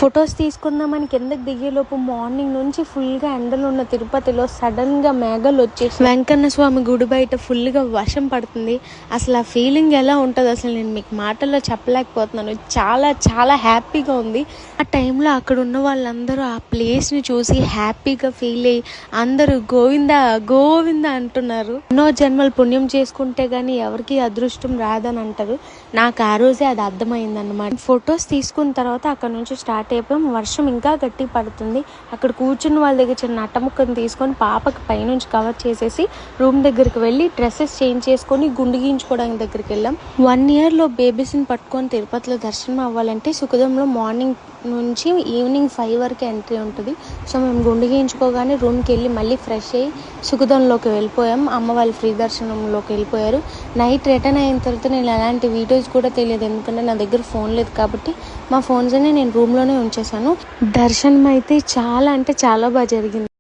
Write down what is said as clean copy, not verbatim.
Photos తీసుకుందామని కిందకి దిగేలోపు morning నుంచి ఫుల్గా ఎండలు ఉన్న తిరుపతిలో సడన్గా మేఘాలు వచ్చేసి వెంకన్న స్వామి గుడి బయట ఫుల్గా వర్షం పడుతుంది. అసలు ఆ ఫీలింగ్ ఎలా ఉంటుంది అసలు నేను మీకు మాటల్లో చెప్పలేకపోతున్నాను. చాలా చాలా హ్యాపీగా ఉంది. ఆ టైంలో అక్కడ ఉన్న వాళ్ళందరూ ఆ ప్లేస్ని చూసి హ్యాపీగా ఫీల్ అయ్యి అందరూ గోవిందా గోవిందా అంటున్నారు. ఎన్నో జన్మలు పుణ్యం చేసుకుంటే గానీ ఎవరికి అదృష్టం రాదని అంటారు. నాకు ఆ రోజే అది అర్థమైంది అన్నమాట. ఫొటోస్ తీసుకున్న తర్వాత అక్కడ నుంచి స్టార్ట్ అయిపోయాం. వర్షం ఇంకా గట్టి పడుతుంది. అక్కడ కూర్చున్న వాళ్ళ దగ్గర చిన్న అట్టముక్కను తీసుకొని పాపకి పైనుంచి కవర్ చేసేసి రూమ్ దగ్గరికి వెళ్ళి డ్రెస్సెస్ చేంజ్ చేసుకొని గుండు గీయించుకోవడానికి దగ్గరికి వెళ్ళాం. 1 yearలో బేబీస్ని పట్టుకొని తిరుపతిలో దర్శనం అవ్వాలంటే సుఖదంలో మార్నింగ్ నుంచి ఈవినింగ్ 5 వరకు ఎంట్రీ ఉంటుంది. సో మేము గుండు గీయించుకోగానే రూమ్కి వెళ్ళి మళ్ళీ ఫ్రెష్ అయ్యి సుఖదంలోకి వెళ్ళిపోయాం. అమ్మ వాళ్ళు ఫ్రీ దర్శనంలోకి వెళ్ళిపోయారు. నైట్ రిటర్న్ అయిన తర్వాత నేను ఎలాంటి వీడియోస్ కూడా తెలియదు, ఎందుకంటే నా దగ్గర ఫోన్ లేదు కాబట్టి మా ఫోన్స్ అనే నేను రూమ్లోనే ఉంచేసాను. దర్శనం అయితే చాలా అంటే చాలా బాగా జరిగింది.